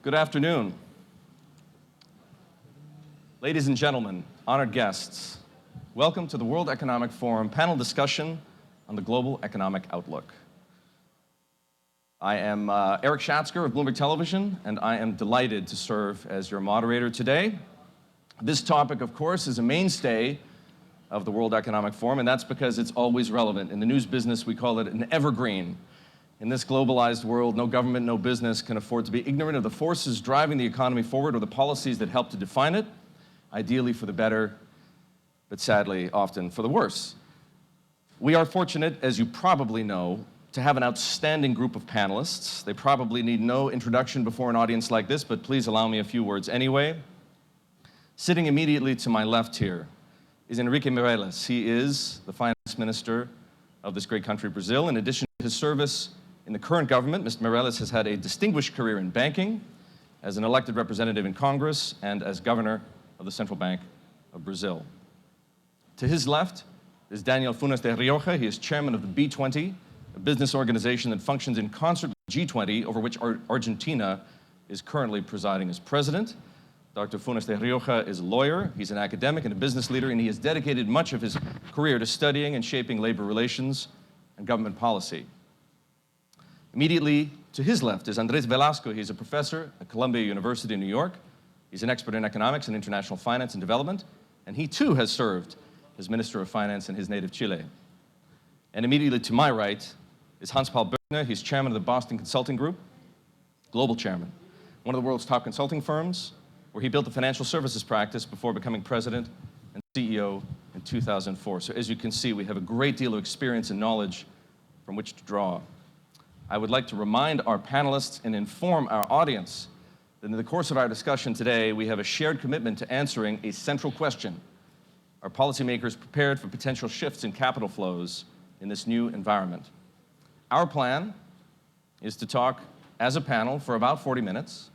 Good afternoon. Ladies and gentlemen, honored guests, welcome to the World Economic Forum panel discussion on the global economic outlook. I am Erik Schatzker of Bloomberg Television, and I am delighted to serve as your moderator today. This topic, of course, is a mainstay of the World Economic Forum, and that's because it's always relevant. In the news business, we call it an evergreen. In this globalized world, no government, no business can afford to be ignorant of the forces driving the economy forward or the policies that help to define it, ideally for the better, but sadly, often for the worse. We are fortunate, as you probably know, to have an outstanding group of panelists. They probably need no introduction before an audience like this, but please allow me a few words anyway. Sitting immediately to my left here is Henrique Meirelles. He is the finance minister of this great country, Brazil. In addition to his service in the current government, Mr. Meirelles has had a distinguished career in banking, as an elected representative in Congress, and as governor of the Central Bank of Brazil. To his left is Daniel Funes de Rioja. He is chairman of the B20, a business organization that functions in concert with G20, over which Argentina is currently presiding as president. Dr. Funes de Rioja is a lawyer, he's an academic and a business leader, and he has dedicated much of his career to studying and shaping labor relations and government policy. Immediately to his left is Andrés Velasco. He's a professor at Columbia University in New York. He's an expert in economics and international finance and development, and he too has served as Minister of Finance in his native Chile. And immediately to my right is Hans-Paul Bürkner. He's chairman of the Boston Consulting Group, global chairman, one of the world's top consulting firms, where he built the financial services practice before becoming president and CEO in 2004. So as you can see, we have a great deal of experience and knowledge from which to draw. I would like to remind our panelists and inform our audience that in the course of our discussion today, we have a shared commitment to answering a central question. Are policymakers prepared for potential shifts in capital flows in this new environment? Our plan is to talk as a panel for about 40 minutes,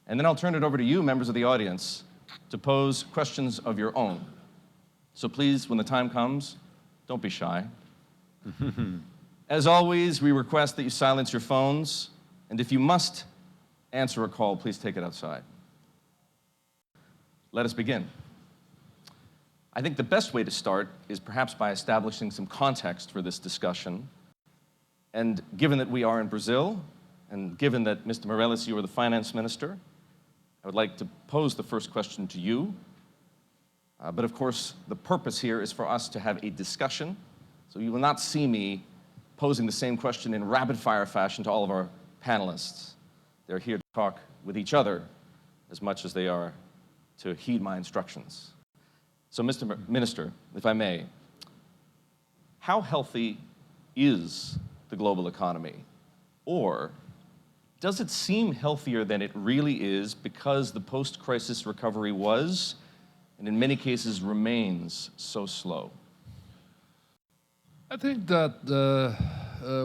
and then I'll turn it over to you, members of the audience, to pose questions of your own. So please, when the time comes, don't be shy. As always, we request that you silence your phones, and if you must answer a call, please take it outside. Let us begin. I think the best way to start is perhaps by establishing some context for this discussion. And given that we are in Brazil, and given that, Mr. Meirelles, you are the finance minister, I would like to pose the first question to you. But of course, the purpose here is for us to have a discussion. So you will not see me posing the same question in rapid-fire fashion to all of our panelists. They're here to talk with each other as much as they are to heed my instructions. So, Mr. Minister, if I may, how healthy is the global economy? Or does it seem healthier than it really is because the post-crisis recovery was, and in many cases remains, so slow? I think that the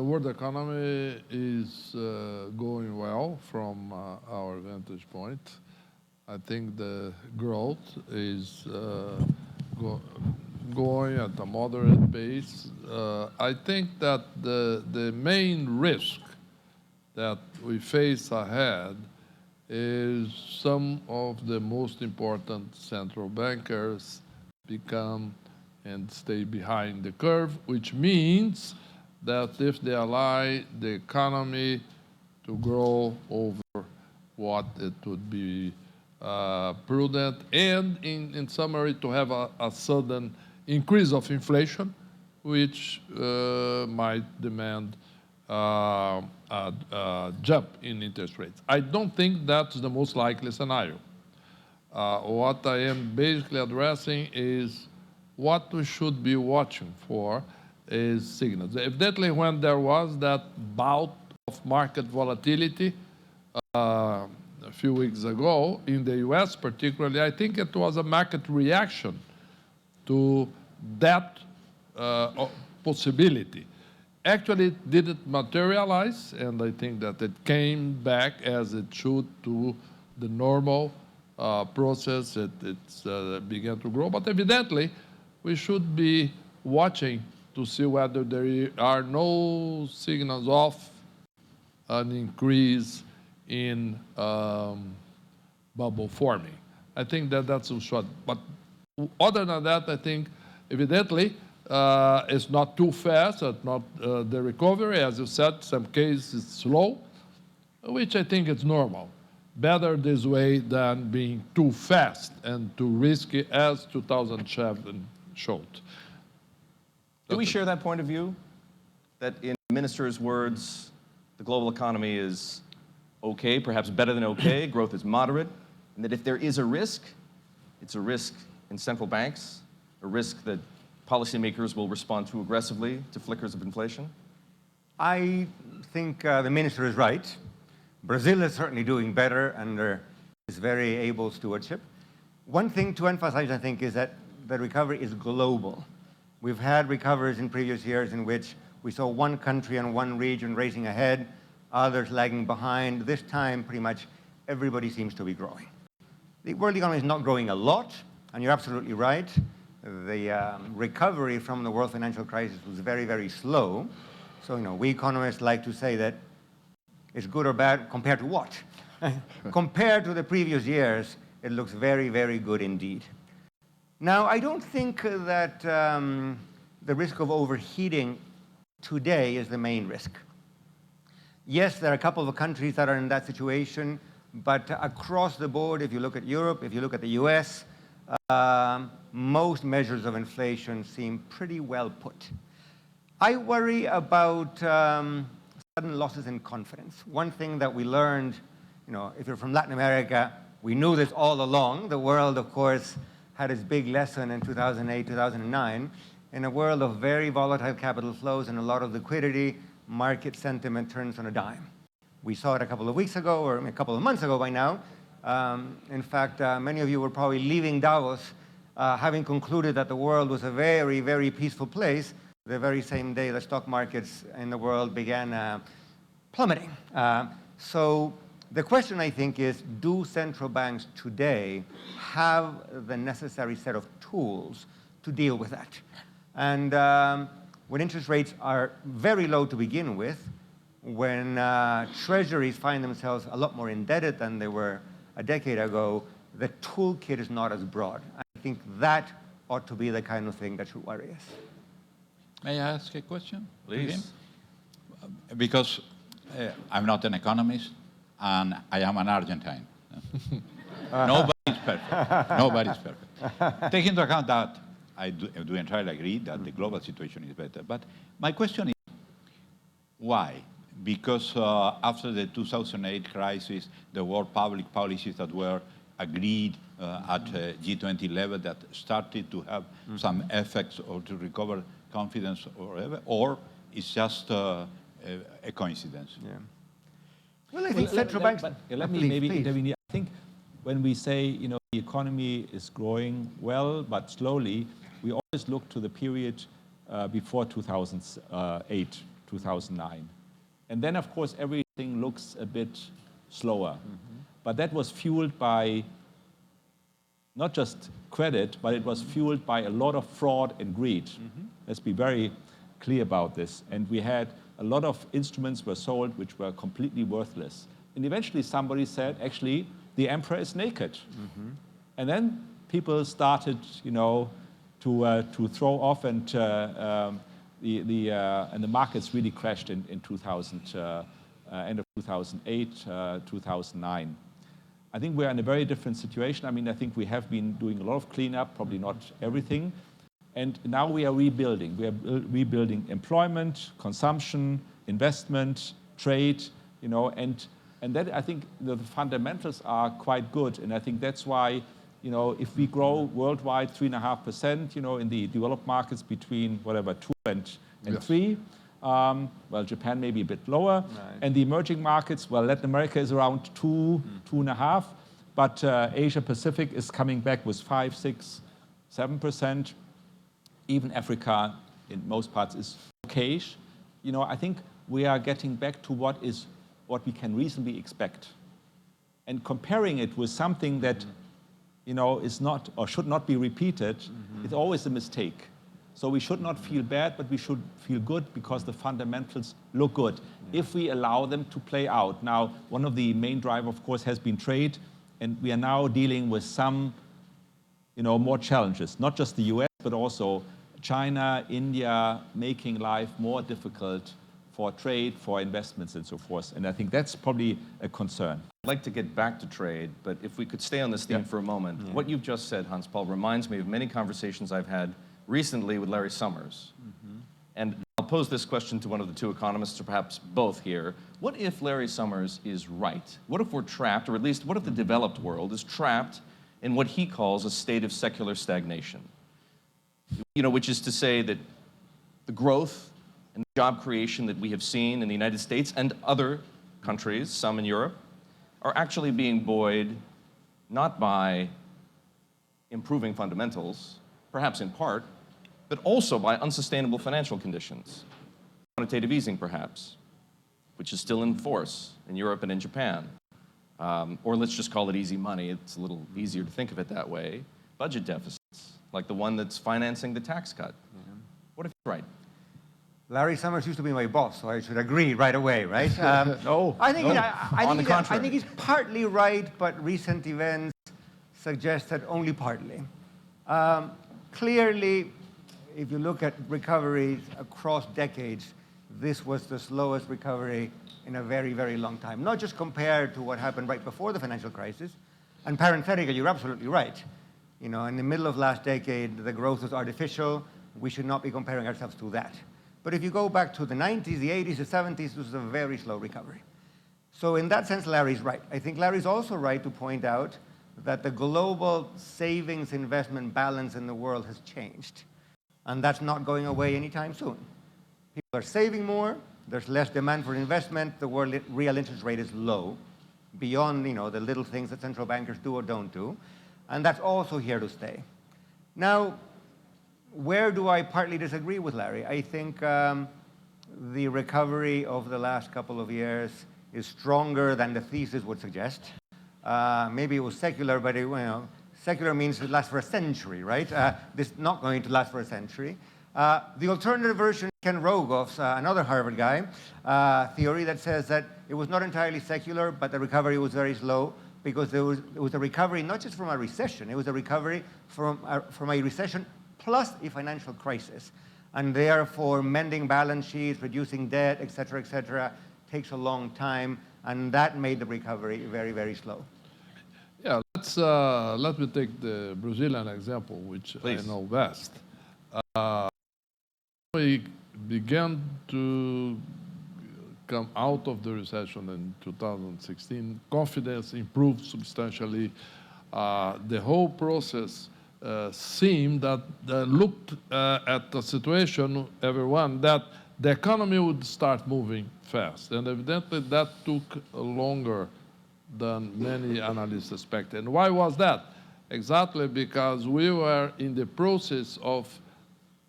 world economy is going well from our vantage point. I think the growth is going at a moderate pace. I think that the main risk that we face ahead is some of the most important central bankers become and stay behind the curve, which means that if they allow the economy to grow over what it would be prudent, and in summary, to have a sudden increase of inflation, which might demand a jump in interest rates. I don't think that's the most likely scenario. What I am basically addressing is what we should be watching for is signals. Evidently, when there was that bout of market volatility a few weeks ago in the US particularly, I think it was a market reaction to that possibility. Actually, it didn't materialize, and I think that it came back as it should to the normal process. It began to grow, but evidently, we should be watching to see whether there are no signals of an increase in bubble forming. I think that that's a short. But other than that, I think evidently it's not too fast. It's not the recovery, as you said, some cases it's slow, which I think is normal. Better this way than being too fast and too risky, as 2007 showed. Do we share that point of view? That in the minister's words, the global economy is okay, perhaps better than okay, growth is moderate, and that if there is a risk, it's a risk in central banks, a risk that policymakers will respond too aggressively to flickers of inflation? I think the minister is right. Brazil is certainly doing better under his very able stewardship. One thing to emphasize, I think, is that the recovery is global. We've had recoveries in previous years in which we saw one country and one region racing ahead, others lagging behind. This time, pretty much everybody seems to be growing. The world economy is not growing a lot, and you're absolutely right. The recovery from the world financial crisis was very, very slow. So, we economists like to say that it's good or bad compared to what? Compared to the previous years, it looks very, very good indeed. Now, I don't think that the risk of overheating today is the main risk. Yes, there are a couple of countries that are in that situation, but across the board, if you look at Europe, if you look at the US, most measures of inflation seem pretty well put. I worry about sudden losses in confidence. One thing that we learned, if you're from Latin America, we knew this all along. The world, of course, had its big lesson in 2008, 2009. In a world of very volatile capital flows and a lot of liquidity, market sentiment turns on a dime. We saw it a couple of weeks ago, or a couple of months ago by now. In fact, many of you were probably leaving Davos having concluded that the world was a very, very peaceful place the very same day the stock markets in the world began plummeting. So the question, I think, is, do central banks today have the necessary set of tools to deal with that? And when interest rates are very low to begin with, when treasuries find themselves a lot more indebted than they were a decade ago, the toolkit is not as broad. I think that ought to be the kind of thing that should worry us. May I ask a question? Please. Because I'm not an economist, and I am an Argentine. Nobody's perfect. Nobody's perfect. Take into account that I do entirely agree that the global situation is better. But my question is, why? Because after the 2008 crisis, there were public policies that were agreed at G20 level that started to have some effects or to recover confidence or whatever, or it's just a coincidence? Yeah. Well, I think central banks... Let me maybe intervene. I think when we say, the economy is growing well, but slowly, we always look to the period before 2008, 2009. And then, of course, everything looks a bit slower. But that was fueled by not just credit, but it was fueled by a lot of fraud and greed. Let's be very clear about this. And we had a lot of instruments were sold which were completely worthless. And eventually somebody said, actually, the emperor is naked. And then people started, to throw off, and the markets really crashed in 2000, end of 2008, 2009. I think we're in a very different situation. I mean, I think we have been doing a lot of cleanup, probably not everything. And now we are rebuilding. We are rebuilding employment, consumption, investment, trade, and that, I think, the fundamentals are quite good. And I think that's why, if we grow worldwide 3.5%, in the developed markets between 2 and 3, well, Japan may be a bit lower. Right. And the emerging markets, well, Latin America is around 2.5, but Asia Pacific is coming back with 5, 6, 7%. Even Africa, in most parts, is okayish. I think we are getting back to what we can reasonably expect. And comparing it with something that, is not or should not be repeated, is always a mistake. So we should not feel bad, but we should feel good because the fundamentals look good if we allow them to play out. Now, one of the main drivers, of course, has been trade, and we are now dealing with some more challenges, not just the US, but also China, India, making life more difficult for trade, for investments, and so forth. And I think that's probably a concern. I'd like to get back to trade, but if we could stay on this theme for a moment. What you've just said, Hans-Paul, reminds me of many conversations I've had recently with Larry Summers. And I'll pose this question to one of the two economists, or perhaps both here. What if Larry Summers is right? What if we're trapped, or at least what if the developed world is trapped in what he calls a state of secular stagnation? Which is to say that the growth and job creation that we have seen in the United States and other countries, some in Europe, are actually being buoyed not by improving fundamentals, perhaps in part, but also by unsustainable financial conditions. Quantitative easing, perhaps, which is still in force in Europe and in Japan. Or let's just call it easy money. It's a little easier to think of it that way. Budget deficits, like the one that's financing the tax cut. What if he's right? Larry Summers used to be my boss, so I should agree right away, right? No. I think, no. I think he's partly right, but recent events suggest that only partly. Clearly, if you look at recoveries across decades, this was the slowest recovery in a very, very long time. Not just compared to what happened right before the financial crisis. And parenthetically, you're absolutely right. In the middle of last decade, the growth was artificial. We should not be comparing ourselves to that. But if you go back to the 90s, the 80s, the 70s, this was a very slow recovery. So in that sense, Larry's right. I think Larry's also right to point out that the global savings investment balance in the world has changed. And that's not going away anytime soon. People are saving more, there's less demand for investment, the world real interest rate is low, beyond the little things that central bankers do or don't do. And that's also here to stay. Now, where do I partly disagree with Larry? I think the recovery of the last couple of years is stronger than the thesis would suggest. Maybe it was secular, but secular means it lasts for a century, right? This is not going to last for a century. The alternative version, Ken Rogoff's, another Harvard guy, theory that says that it was not entirely secular, but the recovery was very slow because it was a recovery not just from a recession, it was a recovery from a recession plus a financial crisis. And therefore, mending balance sheets, reducing debt, et cetera, takes a long time, and that made the recovery very, very slow. Yeah, let me take the Brazilian example, which Please. I know best. We began to come out of the recession in 2016. Confidence improved substantially. The whole process seemed that looked at the situation, everyone, that the economy would start moving fast. And evidently that took longer than many analysts expected. And why was that? Exactly because we were in the process of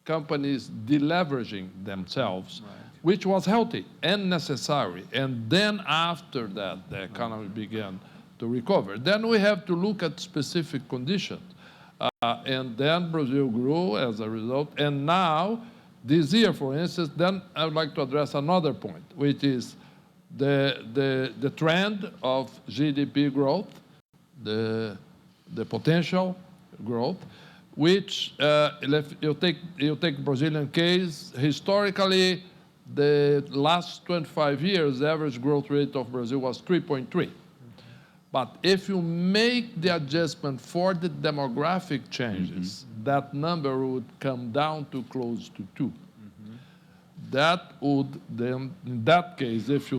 companies deleveraging themselves, which was healthy and necessary. And then after that, the economy began to recover. Then we have to look at specific conditions. And then Brazil grew as a result. And now, this year, for instance, then I would like to address another point, which is the trend of GDP growth, the potential growth, which, if you take Brazilian case, historically, the last 25 years, the average growth rate of Brazil was 3.3. But if you make the adjustment for the demographic changes, that number would come down to close to 2. That would then, in that case, if you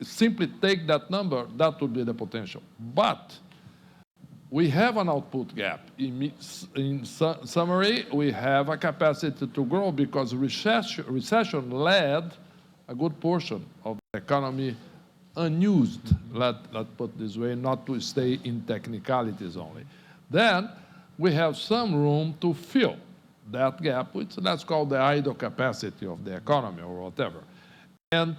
simply take that number, that would be the potential. But we have an output gap. In summary, we have a capacity to grow because recession led a good portion of the economy unused, let's put it this way, not to stay in technicalities only. Then we have some room to fill that gap, which let's call the idle capacity of the economy or whatever. And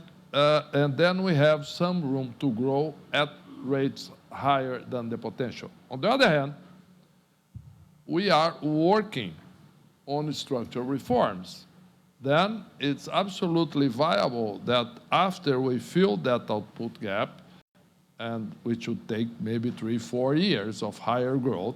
then we have some room to grow at rates higher than the potential. On the other hand, we are working on structural reforms. Then it's absolutely viable that after we fill that output gap, and which should take maybe 3-4 years of higher growth,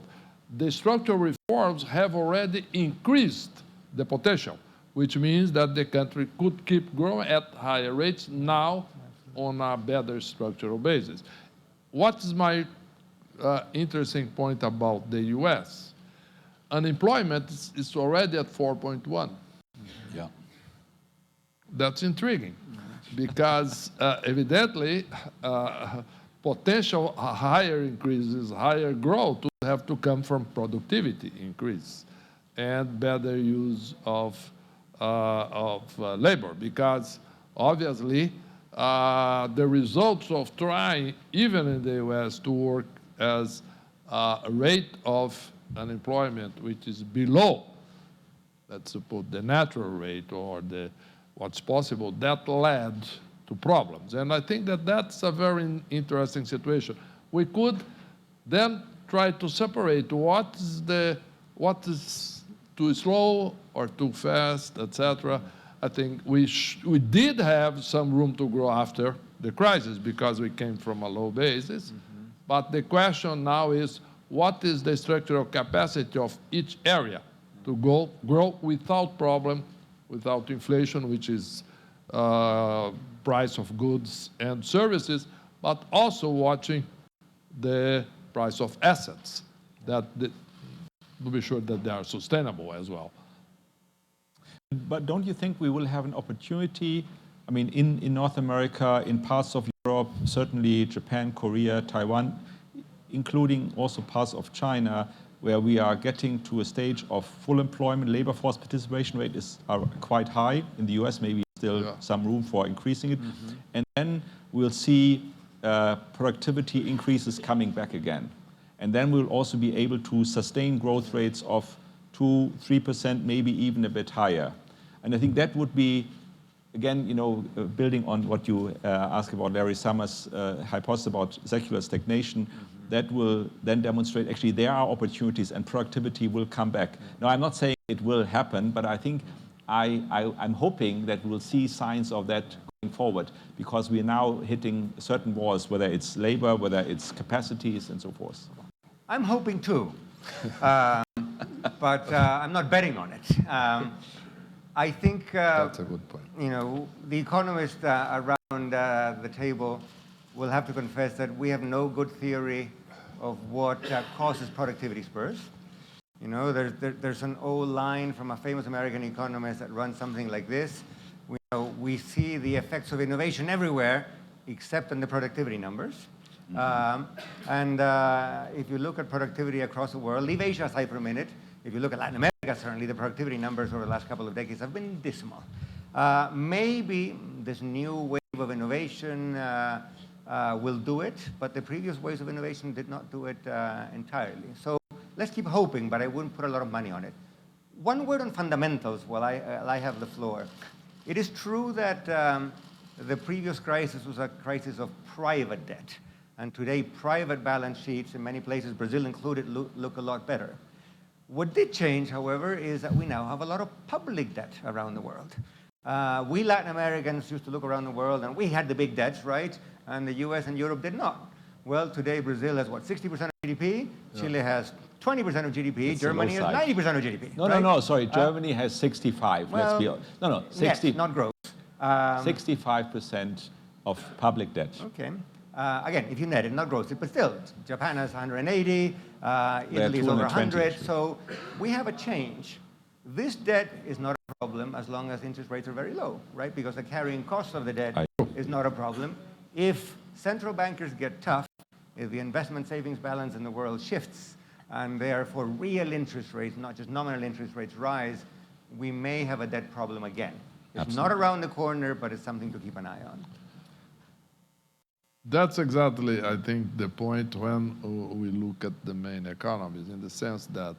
the structural reforms have already increased the potential, which means that the country could keep growing at higher rates now on a better structural basis. What is my interesting point about the US? Unemployment is already at 4.1. Yeah. That's intriguing because evidently potential higher increases, higher growth would have to come from productivity increase and better use of labor, because obviously the results of trying, even in the US, to work as a rate of unemployment which is below, let's suppose, the natural rate or what's possible, that led to problems. And I think that that's a very interesting situation. We could then try to separate what is too slow or too fast, etc. I think we did have some room to grow after the crisis because we came from a low basis. But the question now is, what is the structural capacity of each area to grow without problem, without inflation, which is price of goods and services, but also watching the price of assets, to be sure that they are sustainable as well. But don't you think we will have an opportunity, I mean, in North America, in parts of Europe, certainly Japan, Korea, Taiwan, including also parts of China, where we are getting to a stage of full employment, labor force participation rate are quite high. In the US, maybe still some room for increasing it. And then we'll see productivity increases coming back again. And then we'll also be able to sustain growth rates of 2-3%, maybe even a bit higher. And I think that would be, again, building on what you asked about Larry Summers' hypothesis about secular stagnation, that will then demonstrate actually there are opportunities and productivity will come back. Now, I'm not saying it will happen, but I think I'm hoping that we'll see signs of that going forward, because we are now hitting certain walls, whether it's labor, whether it's capacities, and so forth. I'm hoping too, but I'm not betting on it. I think That's a good point. The economists around the table will have to confess that we have no good theory of what causes productivity spurs. There's an old line from a famous American economist that runs something like this. We see the effects of innovation everywhere except in the productivity numbers. And if you look at productivity across the world, leave Asia aside for a minute. If you look at Latin America, certainly the productivity numbers over the last couple of decades have been dismal. Maybe this new wave of innovation will do it, but the previous waves of innovation did not do it entirely. So let's keep hoping, but I wouldn't put a lot of money on it. One word on fundamentals while I have the floor. It is true that the previous crisis was a crisis of private debt. And today, private balance sheets in many places, Brazil included, look a lot better. What did change, however, is that we now have a lot of public debt around the world. We Latin Americans used to look around the world and we had the big debts, right? And the US and Europe did not. Well, today Brazil has what, 60% of GDP? Yeah. Chile has 20% of GDP. It's Germany has 90% of GDP. No, sorry. Germany has 65. Well, let's be honest. 60. Net, not gross. 65% of public debt. Okay. Again, if you net it, not gross, but still, Japan has 180, Italy is over 100. So we have a change. This debt is not a problem as long as interest rates are very low, right? Because the carrying cost of the debt is not a problem. If central bankers get tough, if the investment savings balance in the world shifts, and therefore real interest rates, not just nominal interest rates, rise, we may have a debt problem again. It's Absolutely. Not around the corner, but it's something to keep an eye on. That's exactly, I think, the point when we look at the main economies, in the sense that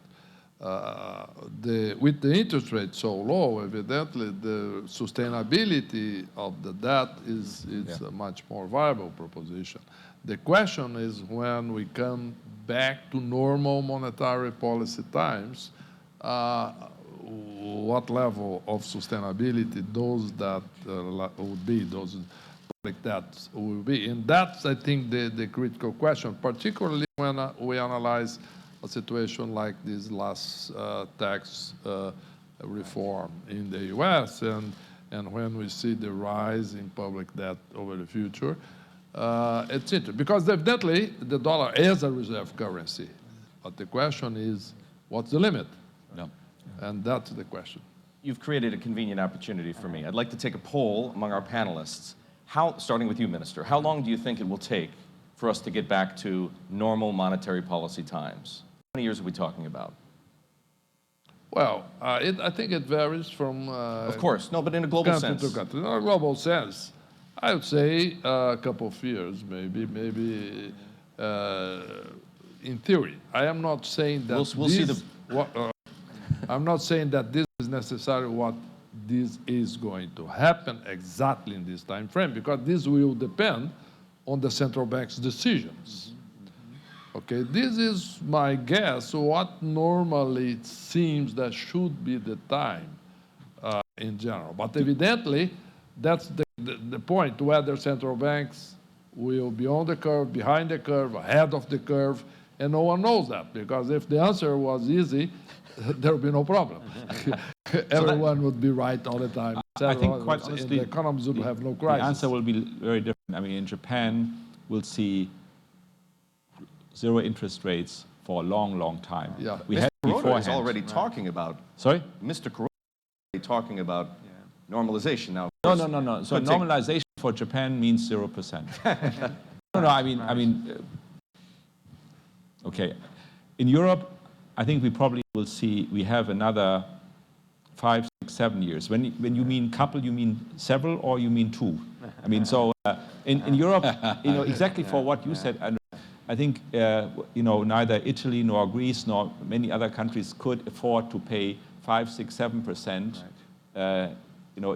with the interest rate so low, evidently the sustainability of the debt is a much more viable proposition. The question is when we come back to normal monetary policy times, what level of sustainability those that would be, those public debts will be. And that's, I think, the critical question, particularly when we analyze a situation like this last tax reform in the US and when we see the rise in public debt over the future. It's interesting, because evidently the dollar is a reserve currency. But the question is, what's the limit? No. And that's the question. You've created a convenient opportunity for me. I'd like to take a poll among our panelists. Starting with you, Minister, how long do you think it will take for us to get back to normal monetary policy times? How many years are we talking about? Well, I think it varies from Of course, no, but in a global country sense. to country. In a global sense, I would say a couple of years, maybe in theory. I am not saying that We'll see I'm not saying that this is necessarily what this is going to happen exactly in this time frame, because this will depend on the central bank's decisions. Okay, this is my guess, what normally it seems that should be the time in general. But evidently, that's the point, whether central banks will be on the curve, behind the curve, ahead of the curve, and no one knows that, because if the answer was easy, there would be no problem. Everyone would be right all the time. I think, quite honestly, the economies would have no crisis. The answer will be very different. I mean, in Japan, we'll see zero interest rates for a long, long time. Yeah. We Mr. had Kuroda beforehand. is already talking about, Sorry? Mr. Kuroda is already talking about normalization now. No. So Could take- normalization for Japan means 0%. No, I mean, okay. In Europe, I think we probably will see, we have another 5, 6, 7 years. When you mean couple, you mean several, or you mean two? I mean, so in Europe, exactly for what you said, Andrés, I think, neither Italy nor Greece nor many other countries could afford to pay 5, 6, 7%,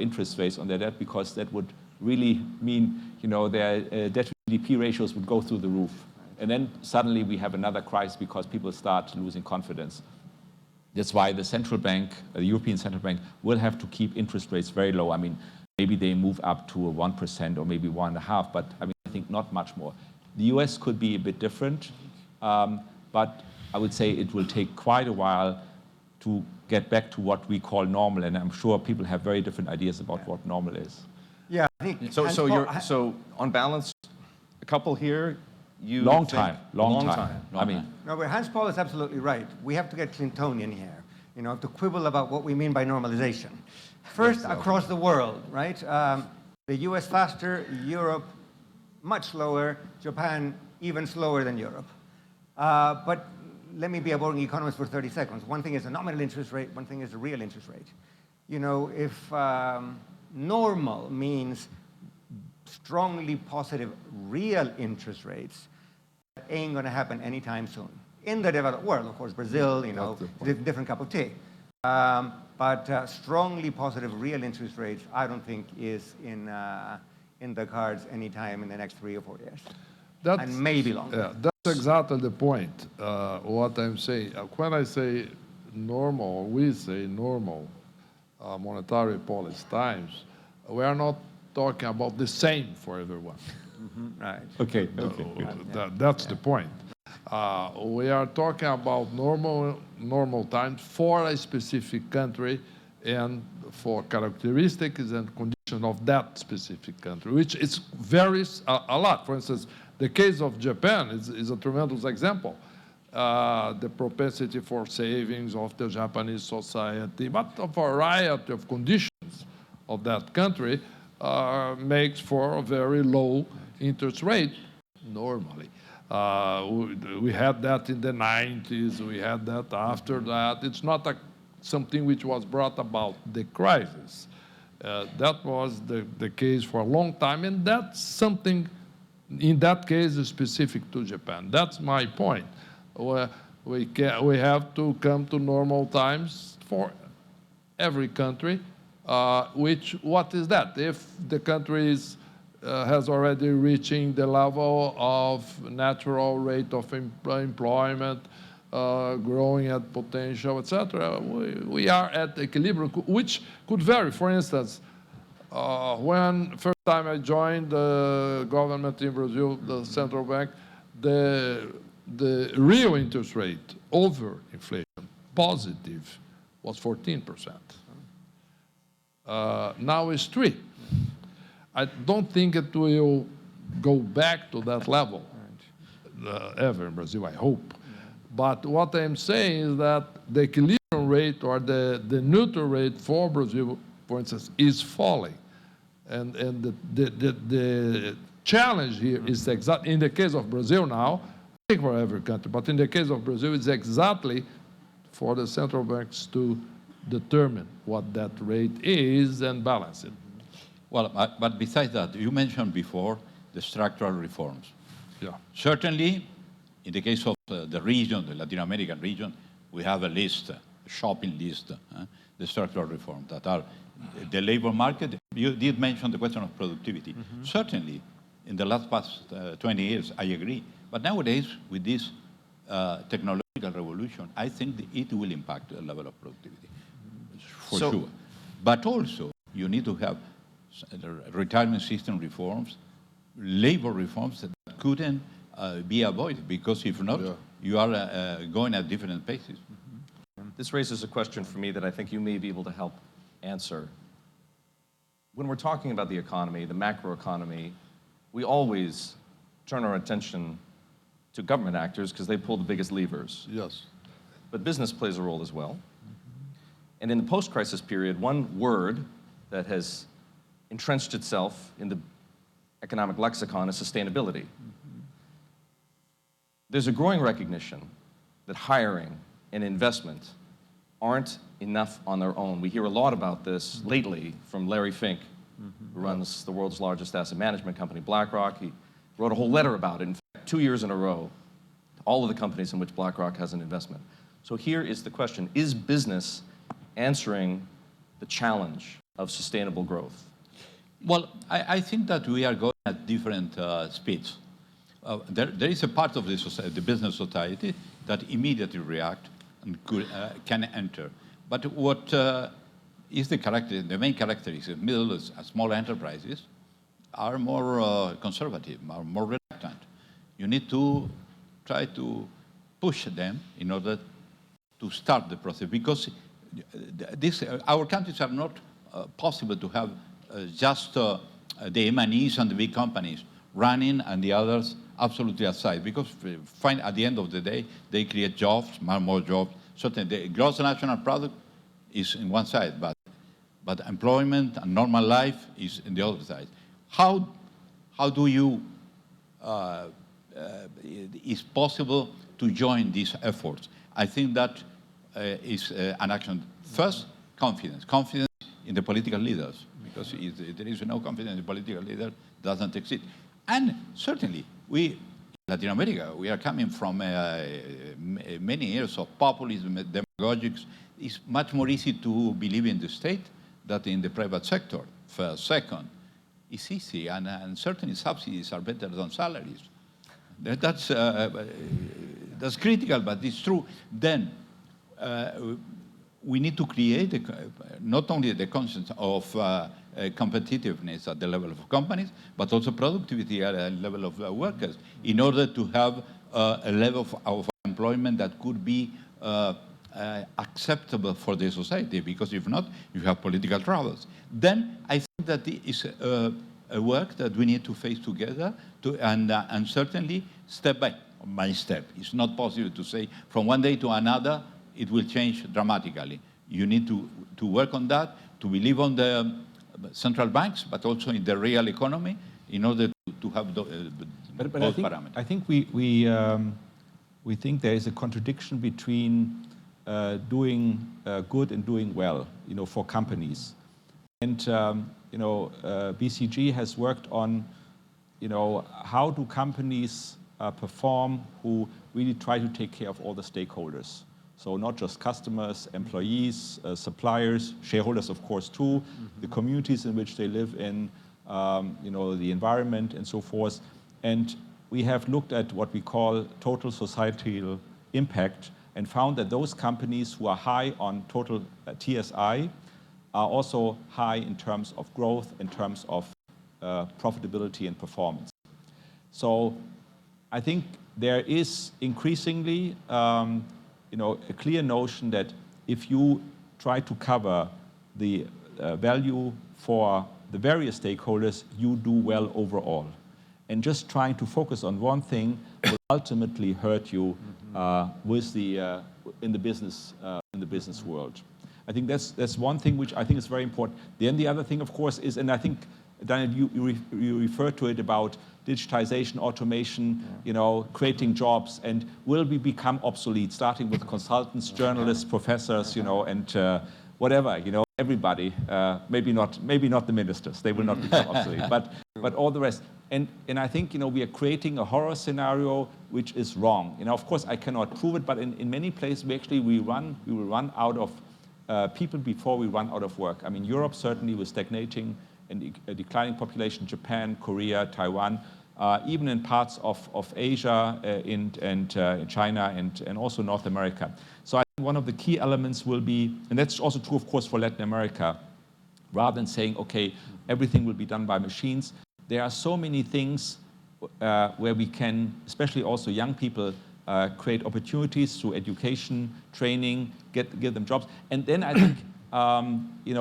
interest rates on their debt, because that would really mean, their debt to GDP ratios would go through the roof. And then suddenly we have another crisis because people start losing confidence. That's why the central bank, the European Central Bank, will have to keep interest rates very low. I mean, maybe they move up to 1% or maybe 1.5%, but I think not much more. The US could be a bit different, but I would say it will take quite a while to get back to what we call normal, and I'm sure people have very different ideas about what normal is. Yeah, I think. So on balance, a couple here, long time. I mean, No, but Hans Paul is absolutely right. We have to get Clintonian here, to quibble about what we mean by normalization. First, across the world, right? The US faster, Europe much slower, Japan even slower than Europe. But let me be a boring economist for 30 seconds. One thing is a nominal interest rate, one thing is a real interest rate. If normal means strongly positive real interest rates, that ain't going to happen anytime soon. In the developed world, of course, Brazil, different cup of tea. But strongly positive real interest rates, I don't think is in the cards anytime in the next 3 or 4 years. And maybe longer. Yeah, that's exactly the point, what I'm saying. When I say normal, we say normal monetary policy times, we are not talking about the same for everyone. Right. Okay. That's the point. We are talking about normal times for a specific country and for characteristics and conditions of that specific country, which varies a lot. For instance, the case of Japan is a tremendous example. The propensity for savings of the Japanese society, but a variety of conditions of that country makes for a very low interest rate normally. We had that in the 90s, we had that after that. It's not something which was brought about the crisis. That was the case for a long time, and that's something, in that case, is specific to Japan. That's my point. We have to come to normal times for every country, what is that? If the country has already reaching the level of natural rate of employment, growing at potential, etc. We are at equilibrium, which could vary. For instance, when first time I joined the government in Brazil, the central bank, the real interest rate over inflation, positive, was 14%. Now it's 3%. I don't think it will go back to that level ever in Brazil, I hope. But what I'm saying is that the equilibrium rate or the neutral rate for Brazil, for instance, is falling. And the challenge here is exactly, in the case of Brazil now, I think for every country, but in the case of Brazil, it's exactly for the central banks to determine what that rate is and balance it. Well, but besides that, you mentioned before the structural reforms. Yeah. Certainly, in the case of the region, the Latin American region, we have a list, a shopping list, the structural reforms that are the labor market. You did mention the question of productivity. Mm-hmm. Certainly, in the past 20 years, I agree. But nowadays, with this technological revolution, I think it will impact the level of productivity, for sure. But also, you need to have retirement system reforms, labor reforms that couldn't be avoided, because if not, you are going at different paces. Mm-hmm. This raises a question for me that I think you may be able to help answer. When we're talking about the economy, the macroeconomy, we always turn our attention to government actors because they pull the biggest levers. Yes. But business plays a role as well. Mm-hmm. And in the post-crisis period, one word that has entrenched itself in the economic lexicon is sustainability. Mm-hmm. There's a growing recognition that hiring and investment aren't enough on their own. We hear a lot about this lately from Larry Fink, who runs the world's largest asset management company, BlackRock. He wrote a whole letter about it, in fact, 2 years in a row, all of the companies in which BlackRock has an investment. So here is the question: is business answering the challenge of sustainable growth? Well, I think that we are going at different speeds. There is a part of the society, the business society, that immediately react and can enter. But what is the main characteristic? Middle and small enterprises are more conservative, are more reluctant. You need to try to push them in order to start the process, because our countries are not possible to have just the M&Es and the big companies running and the others absolutely aside, because at the end of the day, they create jobs, more jobs. Certainly, the gross national product is in one side, but employment and normal life is in the other side. How do you, is possible to join these efforts? I think that is an action. First, confidence in the political leaders, because if there is no confidence in the political leader, doesn't exist. And certainly, in Latin America, we are coming from many years of populism, demagogics. It's much more easy to believe in the state than in the private sector. First. Second, it's easy, and certainly subsidies are better than salaries. That's critical, but it's true. Then, we need to create not only the concept of competitiveness at the level of companies, but also productivity at the level of workers, in order to have a level of employment that could be acceptable for the society, because if not, you have political troubles. Then I think that is a work that we need to face together, and certainly step by step. It's not possible to say from one day to another it will change dramatically. You need to work on that, to believe on the central banks, but also in the real economy, in order to have both parameters. I think we think there is a contradiction between doing good and doing well, for companies. And BCG has worked on, how do companies perform who really try to take care of all the stakeholders. So not just customers, employees, suppliers, shareholders, of course, too, the communities in which they live in, the environment and so forth. And we have looked at what we call total societal impact and found that those companies who are high on total TSI are also high in terms of growth, in terms of profitability and performance. So I think there is increasingly a clear notion that if you try to cover the value for the various stakeholders, you do well overall. And just trying to focus on one thing will ultimately hurt you in the business world. I think that's one thing which I think is very important. Then the other thing, of course, is, and I think, Daniel, you referred to it about digitization, automation, creating jobs, and will we become obsolete, starting with consultants, journalists, professors, and whatever, everybody. Maybe not the ministers; they will not become obsolete, but all the rest. And I think we are creating a horror scenario which is wrong. Of course, I cannot prove it, but in many places we will run out of people before we run out of work. I mean, Europe certainly was stagnating and a declining population. Japan, Korea, Taiwan, even in parts of Asia and China and also North America. So I think one of the key elements will be, and that's also true, of course, for Latin America, rather than saying, okay, everything will be done by machines. There are so many things where we can, especially also young people, create opportunities through education, training, give them jobs. And then I think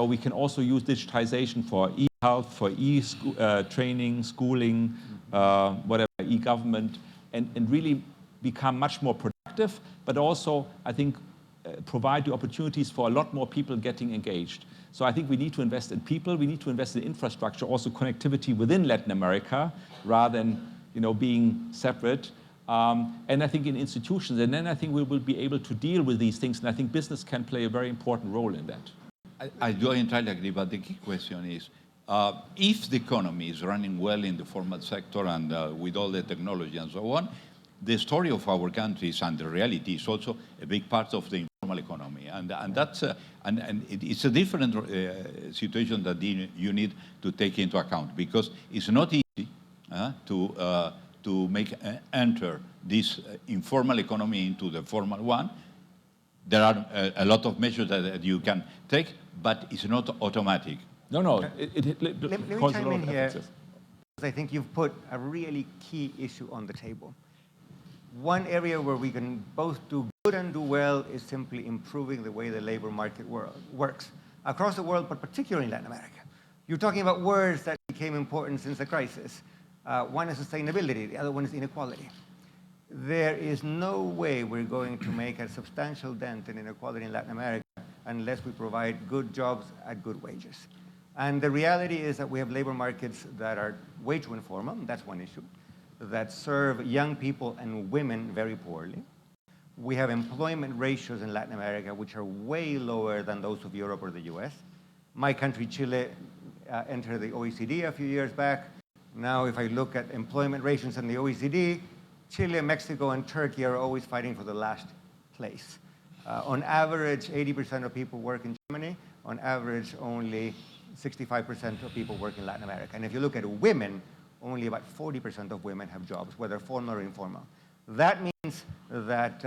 we can also use digitization for e-health, for training, schooling, whatever, e-government, and really become much more productive, but also, I think, provide the opportunities for a lot more people getting engaged. So I think we need to invest in people, we need to invest in infrastructure, also connectivity within Latin America, rather than being separate. And I think in institutions, and then I think we will be able to deal with these things, and I think business can play a very important role in that. I do entirely agree, but the key question is, if the economy is running well in the formal sector and with all the technology and so on, the story of our countries and the reality is also a big part of the informal economy, and that's it's a different situation that you need to take into account, because it's not easy to make enter this informal economy into the formal one. There are a lot of measures that you can take, but it's not automatic. No. Let me chime in here, because I think you've put a really key issue on the table. One area where we can both do good and do well is simply improving the way the labor market works across the world, but particularly in Latin America. You're talking about words that became important since the crisis. One is sustainability, the other one is inequality. There is no way we're going to make a substantial dent in inequality in Latin America unless we provide good jobs at good wages. And the reality is that we have labor markets that are way too informal, that's one issue, that serve young people and women very poorly. We have employment ratios in Latin America which are way lower than those of Europe or the US. My country, Chile, entered the OECD a few years back. Now, if I look at employment ratios in the OECD, Chile, Mexico, and Turkey are always fighting for the last place. On average, 80% of people work in Germany. On average, only 65% of people work in Latin America. And if you look at women, only about 40% of women have jobs, whether formal or informal. That means that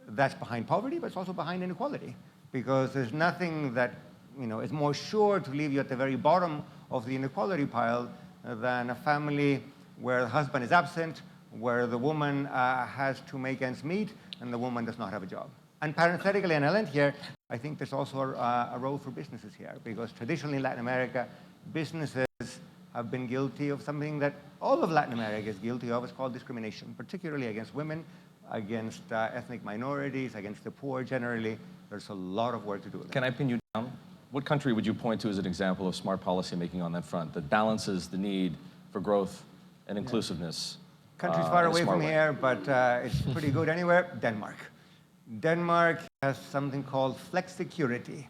that's behind poverty, but it's also behind inequality, because there's nothing that is more sure to leave you at the very bottom of the inequality pile than a family where the husband is absent, where the woman has to make ends meet, and the woman does not have a job. And parenthetically, and I'll end here, I think there's also a role for businesses here, because traditionally in Latin America, businesses have been guilty of something that all of Latin America is guilty of. It's called discrimination, particularly against women, against ethnic minorities, against the poor generally. There's a lot of work to do. Can I pin you down? What country would you point to as an example of smart policy making on that front that balances the need for growth and inclusiveness? Countries far away from here, but it's pretty good anywhere. Denmark. Denmark has something called flexicurity,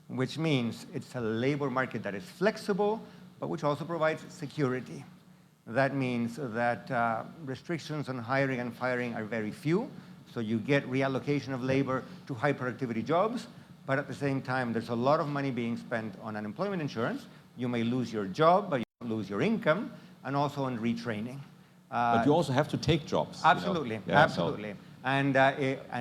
which means it's a labor market that is flexible, but which also provides security. That means that restrictions on hiring and firing are very few, so you get reallocation of labor to high productivity jobs, but at the same time, there's a lot of money being spent on unemployment insurance. You may lose your job, but you don't lose your income, and also on retraining. But you also have to take jobs. Absolutely, Yeah, absolutely. And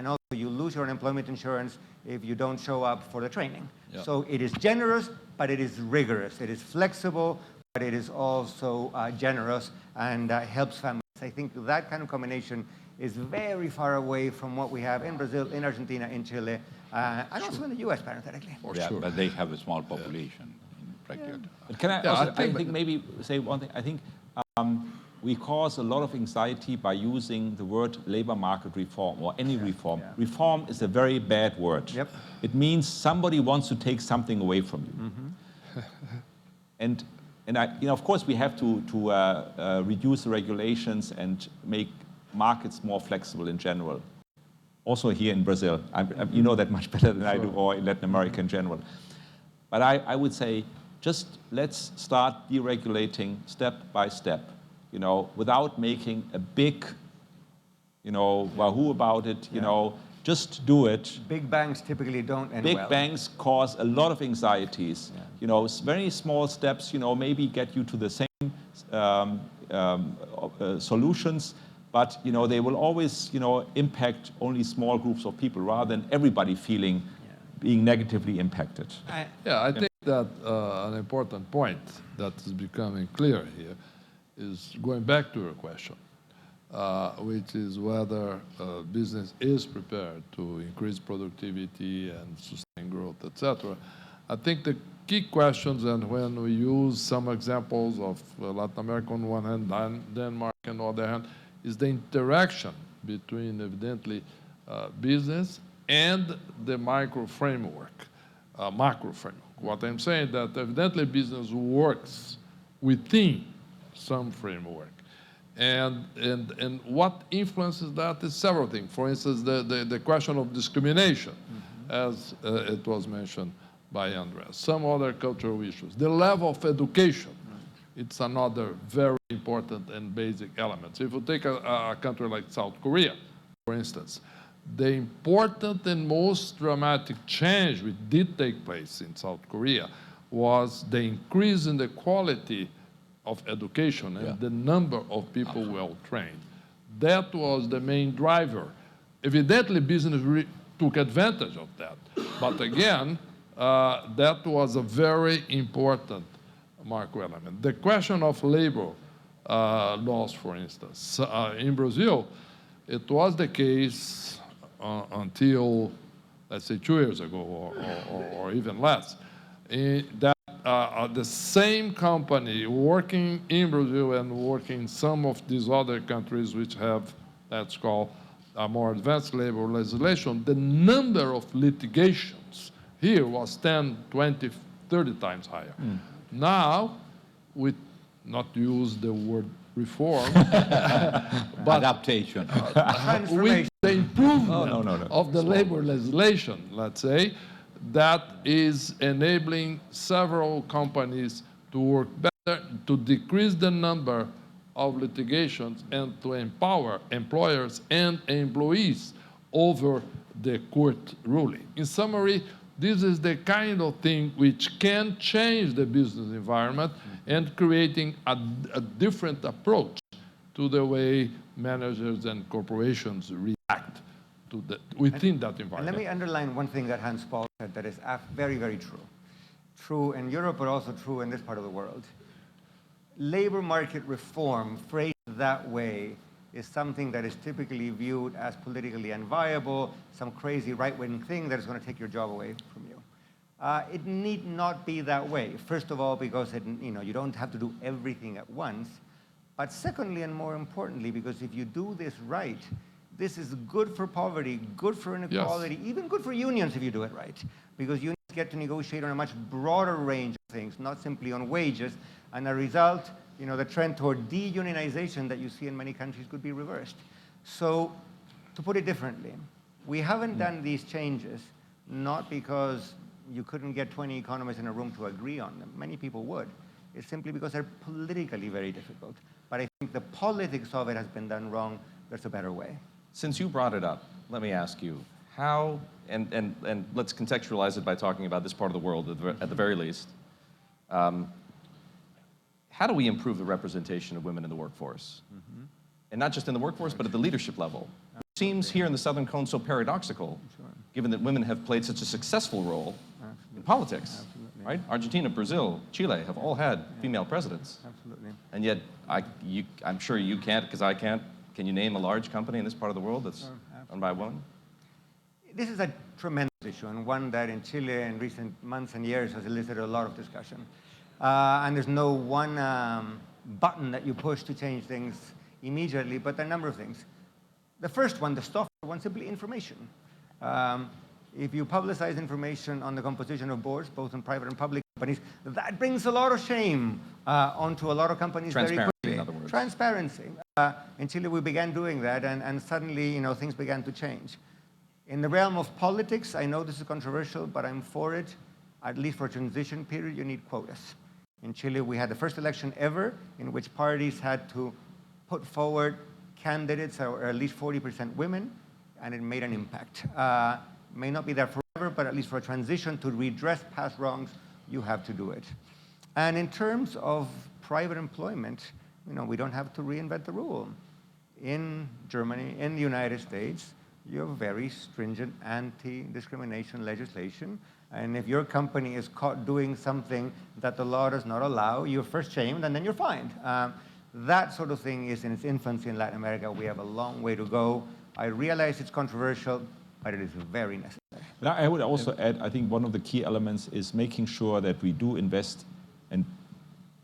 also you lose your unemployment insurance if you don't show up for the training. Yeah. So it is generous, but it is rigorous. It is flexible, but it is also generous and helps families. I think that kind of combination is very far away from what we have in Brazil, in Argentina, in Chile, and also in the US, parenthetically. Yeah, but they have a small population in practice. But can I Yeah, also, I I think- think maybe say one thing. I think we cause a lot of anxiety by using the word labor market reform or any reform. Yeah. Reform is a very bad word. Yep. It means somebody wants to take something away from you. And of course, we have to reduce the regulations and make markets more flexible in general. Also here in Brazil, you know that much better than I do, or in Latin America in general. But I would say, just let's start deregulating step by step, without making a big, wahoo about it, just do it. Big banks typically don't end Big well. banks cause a lot of anxieties. Very small steps, maybe get you to the same solutions, but they will always, impact only small groups of people rather than everybody being negatively impacted. Yeah, I think that an important point that is becoming clear here is going back to your question, which is whether business is prepared to increase productivity and sustain growth, etc. I think the key questions, and when we use some examples of Latin America on one hand, Denmark on the other hand, is the interaction between, evidently, business and the macro framework. What I'm saying that evidently business works within some framework. And what influences that is several things. For instance, the question of discrimination, as it was mentioned by Andrés. Some other cultural issues. The level of education, it's another very important and basic element. So if you take a country like South Korea, for instance, the important and most dramatic change which did take place in South Korea was the increase in the quality of education and the number of people well trained. That was the main driver. Evidently, business took advantage of that. But again, that was a very important macro element. The question of labor laws, for instance. In Brazil, it was the case until, let's say, 2 years ago or even less, that the same company working in Brazil and working in some of these other countries which have, let's call, a more advanced labor legislation, the number of litigations here was 10, 20, 30 times higher. Now, we not use the word reform, but Adaptation. with the improvement of the labor legislation, let's say, that is enabling several companies to work better, to decrease the number of litigations, and to empower employers and employees over the court ruling. In summary, this is the kind of thing which can change the business environment and creating a different approach to the way managers and corporations react to within that environment. And let me underline one thing that Hans Paul said that is very, very true. True in Europe, but also true in this part of the world. Labor market reform, phrased that way, is something that is typically viewed as politically unviable, some crazy right-wing thing that is going to take your job away from you. It need not be that way. First of all, because you don't have to do everything at once. But secondly, and more importantly, because if you do this right, this is good for poverty, good for inequality, even good for unions if you do it right. Because unions get to negotiate on a much broader range of things, not simply on wages. And as a result, the trend toward de-unionization that you see in many countries could be reversed. So, to put it differently, we haven't done these changes not because you couldn't get 20 economists in a room to agree on them. Many people would. It's simply because they're politically very difficult. But I think the politics of it has been done wrong. There's a better way. Since you brought it up, let me ask you, how, and let's contextualize it by talking about this part of the world at the very least. How do we improve the representation of women in the workforce? And not just in the workforce, but at the leadership level. seems here in the Southern Cone so paradoxical, given that women have played such a successful role in politics, right? Argentina, Brazil, Chile have all had female presidents. Absolutely. And yet, I'm sure you can't, because I can't. Can you name a large company in this part of the world that's owned by a woman? This is a tremendous issue, and one that in Chile in recent months and years has elicited a lot of discussion. And there's no one button that you push to change things immediately, but there are a number of things. The first one, the softer one, simply information. If you publicize information on the composition of boards, both in private and public companies, that brings a lot of shame onto a lot of companies very quickly. Transparency, in other words. Transparency. In Chile, we began doing that, and suddenly, things began to change. In the realm of politics, I know this is controversial, but I'm for it. At least for a transition period, you need quotas. In Chile, we had the first election ever in which parties had to put forward candidates that were at least 40% women, and it made an impact. May not be there forever, but at least for a transition to redress past wrongs, you have to do it. And in terms of private employment, we don't have to reinvent the rule. In Germany, in the United States, you have very stringent anti-discrimination legislation. And if your company is caught doing something that the law does not allow, you're first shamed and then you're fined. That sort of thing is in its infancy in Latin America. We have a long way to go. I realize it's controversial, but it is very necessary. But I would also add, I think one of the key elements is making sure that we do invest, and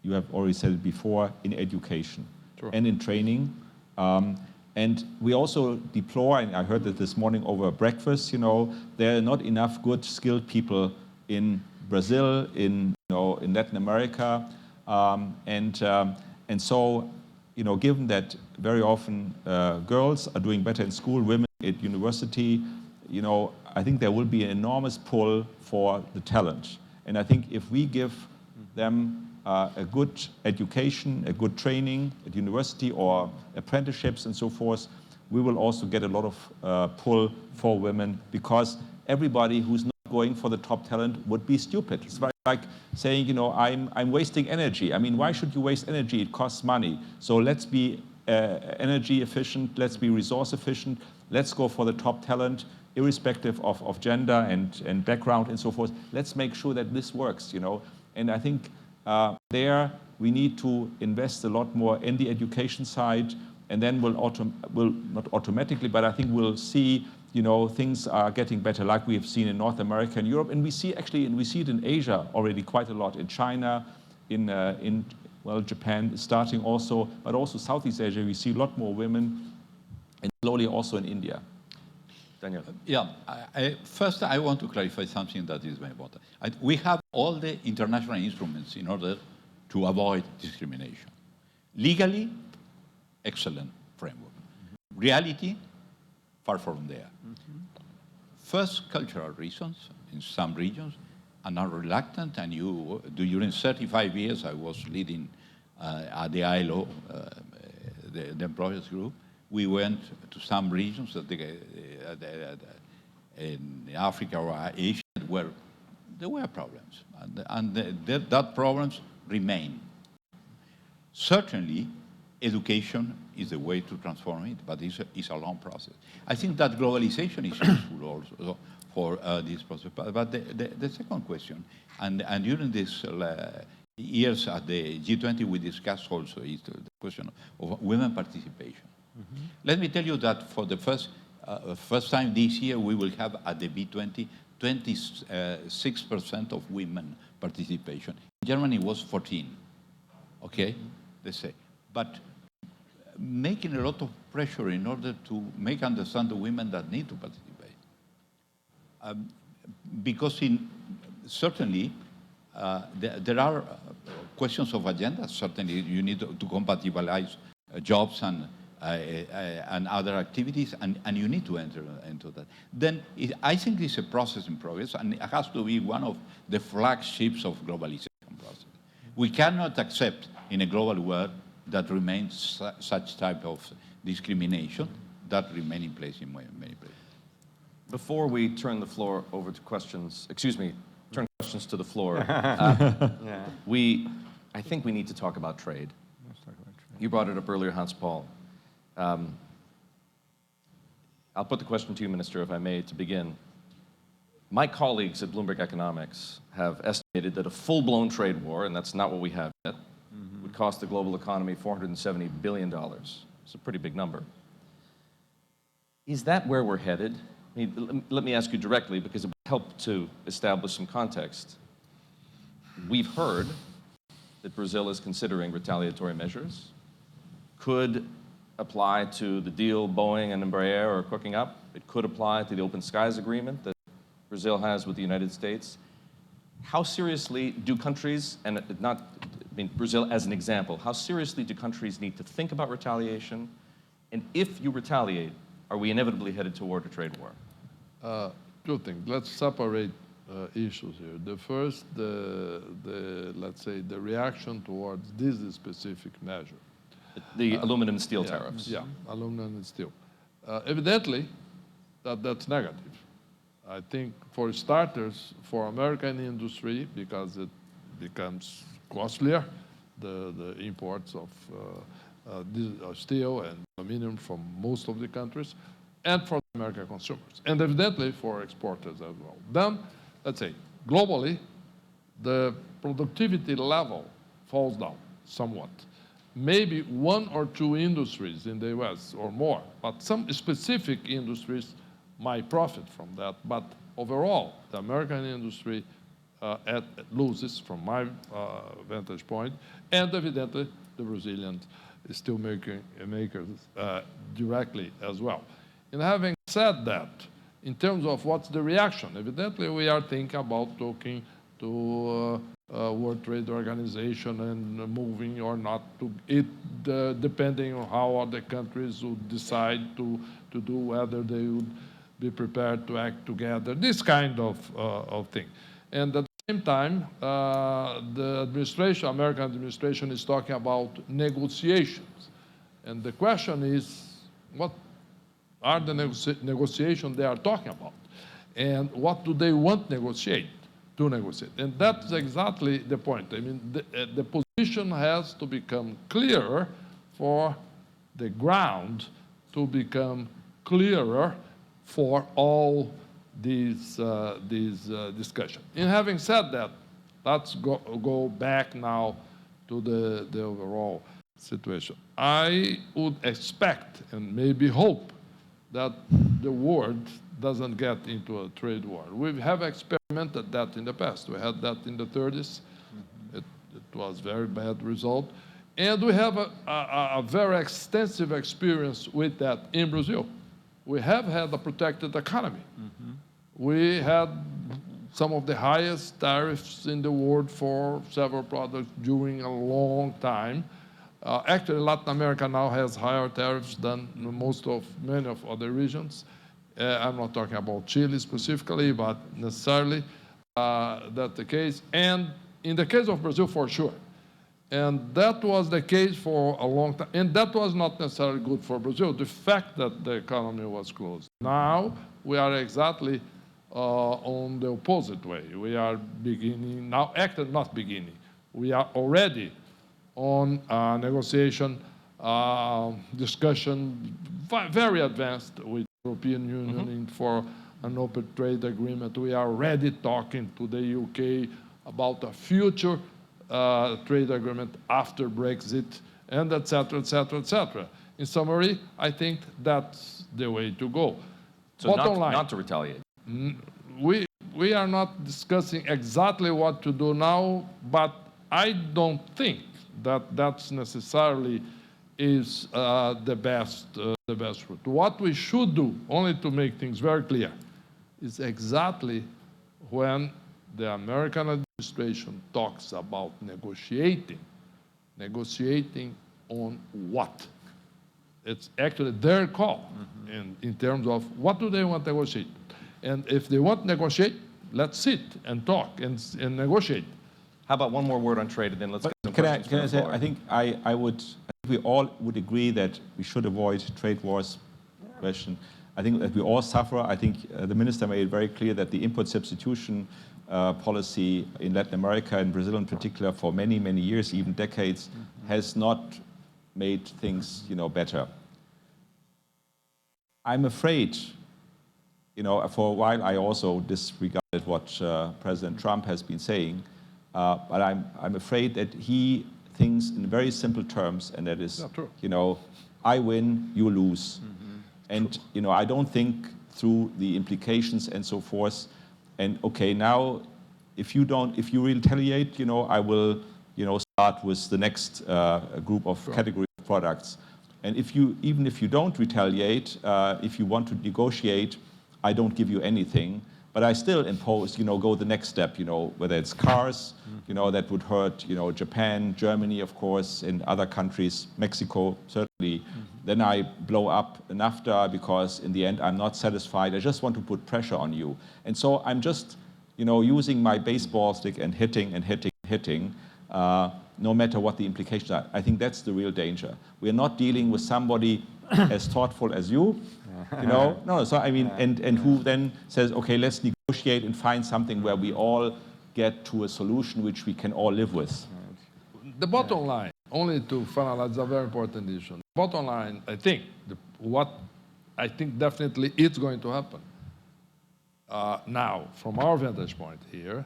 you have already said it before, in education and in training. And we also deplore, and I heard that this morning over breakfast, there are not enough good skilled people in Brazil, in Latin America. And so, given that very often girls are doing better in school, women at university, I think there will be an enormous pull for the talent. And I think if we give them a good education, a good training at university or apprenticeships and so forth, we will also get a lot of pull for women, because everybody who's not going for the top talent would be stupid. It's like saying, I'm wasting energy. I mean, why should you waste energy? It costs money. So let's be energy efficient, let's be resource efficient, let's go for the top talent, irrespective of gender and background and so forth. Let's make sure that this works, And I think there we need to invest a lot more in the education side, and then we'll not automatically, but I think we'll see, things are getting better, like we have seen in North America and Europe, and we see it in Asia already quite a lot, in China, in Japan is starting also, but also Southeast Asia, we see a lot more women, and slowly also in India. Daniel. Yeah, first I want to clarify something that is very important. We have all the international instruments in order to avoid discrimination. Legally, excellent framework. Reality, far from there. First, cultural reasons in some regions are not reluctant, and during 35 years I was leading at the ILO, the employers group. We went to some regions in Africa or Asia where there were problems, and that problems remain. Certainly, education is the way to transform it, but it's a long process. I think that globalization is useful also for this process. But the second question, and during these years at the G20 we discussed also, is the question of women participation. Let me tell you that for the first time this year, we will have at the B20 26% of women participation. In Germany it was 14, okay, they say. But making a lot of pressure in order to make understand the women that need to participate. Because certainly there are questions of agenda. Certainly you need to compatibilize jobs and other activities, and you need to enter into that. Then I think it's a process in progress, and it has to be one of the flagships of globalization process. We cannot accept in a global world that remains such type of discrimination that remain in place in many places. Before we turn the floor over to questions, turn questions to the floor, I think we need to talk about trade. Let's talk about trade. You brought it up earlier, Hans-Paul. I'll put the question to you, Minister, if I may, to begin. My colleagues at Bloomberg Economics have estimated that a full-blown trade war, and that's not what we have yet, would cost the global economy $470 billion. It's a pretty big number. Is that where we're headed? I mean, let me ask you directly, because it would help to establish some context. We've heard that Brazil is considering retaliatory measures. Could apply to the deal Boeing and Embraer are cooking up. It could apply to the Open Skies Agreement that Brazil has with the United States. How seriously do countries, and Brazil as an example, how seriously do countries need to think about retaliation? And if you retaliate, are we inevitably headed toward a trade war? Two things. Let's separate issues here. The first, let's say, the reaction towards this specific measure. The aluminum and steel tariffs. Yeah, aluminum and steel. Evidently, that's negative. I think, for starters, for American industry, because it becomes costlier, the imports of steel and aluminum from most of the countries, and for American consumers, and evidently for exporters as well. Then, let's say, globally, the productivity level falls down somewhat. Maybe one or two industries in the US or more, but some specific industries might profit from that. But overall, the American industry loses from my vantage point, and evidently the Brazilian steel makers directly as well. And having said that, in terms of what's the reaction, evidently we are thinking about talking to World Trade Organization and moving or not to it, depending on how other countries would decide to do, whether they would be prepared to act together, this kind of thing. And at the same time, the administration, American administration, is talking about negotiations. And the question is, what are the negotiations they are talking about? And what do they want to negotiate? And that's exactly the point. I mean, the position has to become clearer for the ground to become clearer for all these discussions. And having said that, let's go back now to the overall situation. I would expect and maybe hope that the world doesn't get into a trade war. We have experimented that in the past. We had that in the 30s. It was a very bad result. And we have a very extensive experience with that in Brazil. We have had a protected economy. We had some of the highest tariffs in the world for several products during a long time. Actually, Latin America now has higher tariffs than many of other regions. I'm not talking about Chile specifically, but necessarily that's the case. And in the case of Brazil, for sure. And that was the case for a long time. And that was not necessarily good for Brazil, the fact that the economy was closed. Now, we are exactly on the opposite way. We are beginning, now actually not beginning, we are already on negotiation, discussion, very advanced with the European Union for an open trade agreement. We are already talking to the UK about a future trade agreement after Brexit, and et cetera, et cetera, et cetera. In summary, I think that's the way to go. So not to retaliate. We are not discussing exactly what to do now, but I don't think that that's necessarily is the best route. What we should do, only to make things very clear, is exactly when the American administration talks about negotiating on what? It's actually their call in terms of what do they want to negotiate. And if they want to negotiate, let's sit and talk and negotiate. How about one more word on trade, and then let's get some Can I questions. say, I think we all would agree that we should avoid trade wars question. I think that we all suffer. I think the minister made it very clear that the import substitution policy in Latin America and Brazil in particular for many, many years, even decades, has not made things better. I'm afraid, for a while I also disregarded what President Trump has been saying, but I'm afraid that he thinks in very simple terms, and that is, I win, you lose. And I don't think through the implications and so forth. And okay, now if you retaliate, I will start with the next group of category of products. And even if you don't retaliate, if you want to negotiate, I don't give you anything. But I still impose, go the next step, whether it's cars, that would hurt, Japan, Germany, of course, and other countries, Mexico, certainly. Then I blow up NAFTA because in the end I'm not satisfied. I just want to put pressure on you. And so I'm just, using my baseball stick and hitting and hitting and hitting, no matter what the implications are. I think that's the real danger. We're not dealing with somebody as thoughtful as you, No, so I mean, and who then says, okay, let's negotiate and find something where we all get to a solution which we can all live with. The bottom line, only to finalize a very important issue. The bottom line, I think, what I think definitely it's going to happen now, from our vantage point here,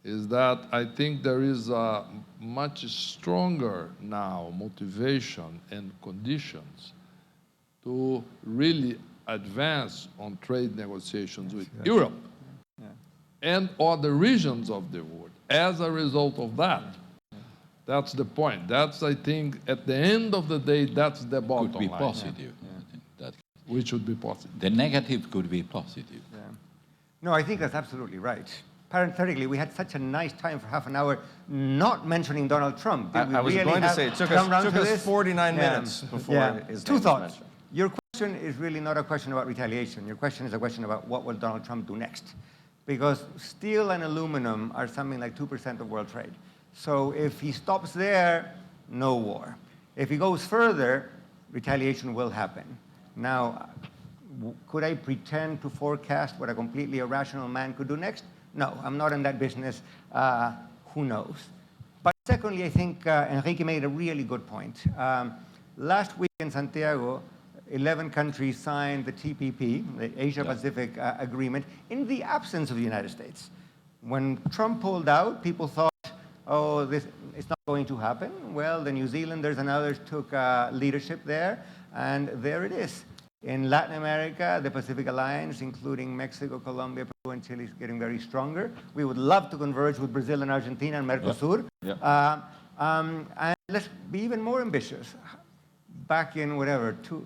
is that I think there is a much stronger now motivation and conditions to really advance on trade negotiations with Europe and other regions of the world. As a result of that, that's the point. That's, I think, at the end of the day, that's the bottom line. Could be positive. Which would be positive. The negative could be positive. No, I think that's absolutely right. Parenthetically, we had such a nice time for half an hour not mentioning Donald Trump. I was really going to say, it took us 49 minutes before his Two name was thoughts. mentioned. Your question is really not a question about retaliation. Your question is a question about what will Donald Trump do next. Because steel and aluminum are something like 2% of world trade. So if he stops there, no war. If he goes further, retaliation will happen. Now, could I pretend to forecast what a completely irrational man could do next? No, I'm not in that business. Who knows? But secondly, I think Henrique made a really good point. Last week in Santiago, 11 countries signed the TPP, the Asia-Pacific Agreement, in the absence of the United States. When Trump pulled out, people thought, oh, it's not going to happen. Well, the New Zealanders and others took leadership there, and there it is. In Latin America, the Pacific Alliance, including Mexico, Colombia, Peru, and Chile, is getting very stronger. We would love to converge with Brazil and Argentina and Mercosur. And let's be even more ambitious. Back in,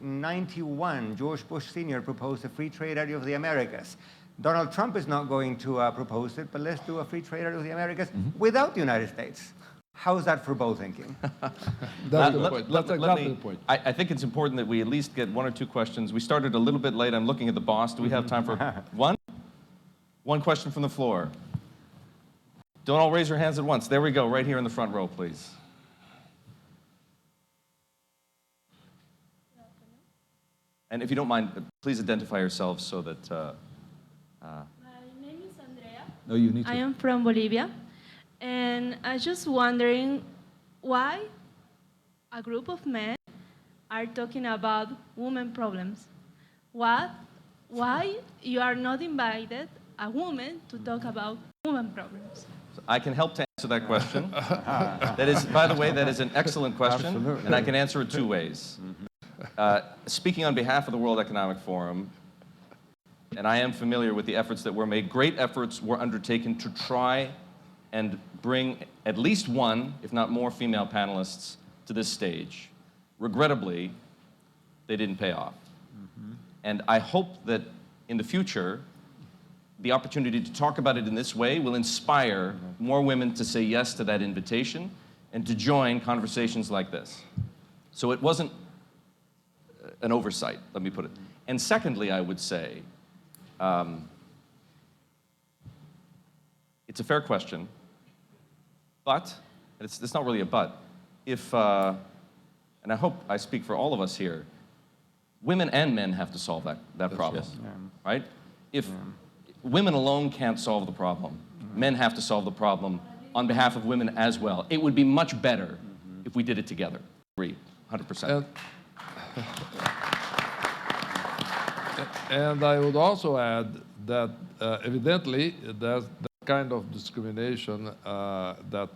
91, George Bush Sr. proposed a free trade area of the Americas. Donald Trump is not going to propose it, but let's do a free trade area of the Americas without the United States. How's that for bow thinking? That's the point. That's exactly the point. I think it's important that we at least get one or two questions. We started a little bit late. I'm looking at the boss. Do we have time for one? One question from the floor. Don't all raise your hands at once. There we go, right here in the front row, please. And if you don't mind, please identify yourselves so that... My name is Andrea. No, you need to. I am from Bolivia. And I'm just wondering why a group of men are talking about women problems. Why you are not invited a woman to talk about women problems? I can help to answer that question. That is, by the way, that is an excellent question, Absolutely. and I can answer it two ways. Speaking on behalf of the World Economic Forum, and I am familiar with the efforts that were made, great efforts were undertaken to try and bring at least one, if not more, female panelists to this stage. Regrettably, they didn't pay off. And I hope that in the future, the opportunity to talk about it in this way will inspire more women to say yes to that invitation and to join conversations like this. So it wasn't an oversight, let me put it. And secondly, I would say, it's a fair question, but, and it's not really a but, if, and I hope I speak for all of us here, women and men have to solve that problem, yes. right? If women alone can't solve the problem, men have to solve the problem on behalf of women as well. It would be much better if we did it together. Agree, 100%. And I would also add that evidently there's the kind of discrimination that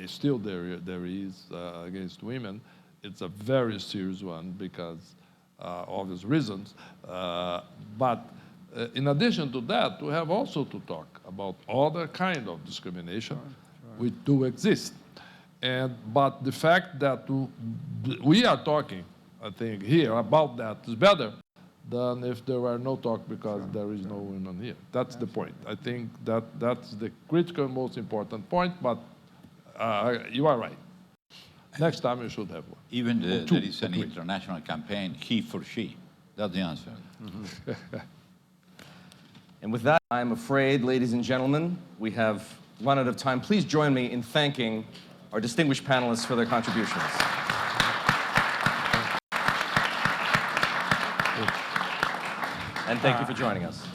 still there is against women. It's a very serious one because obvious reasons. But in addition to that, we have also to talk about other kind of discrimination which do exist. But the fact that we are talking, I think, here about that is better than if there were no talk because there is no women here. That's the point. I think that's the critical, most important point, but you are right. Next time you should have one. Even there is an international campaign, he for she. That's the answer. And with that, I'm afraid, ladies and gentlemen, we have run out of time. Please join me in thanking our distinguished panelists for their contributions. And thank you for joining us.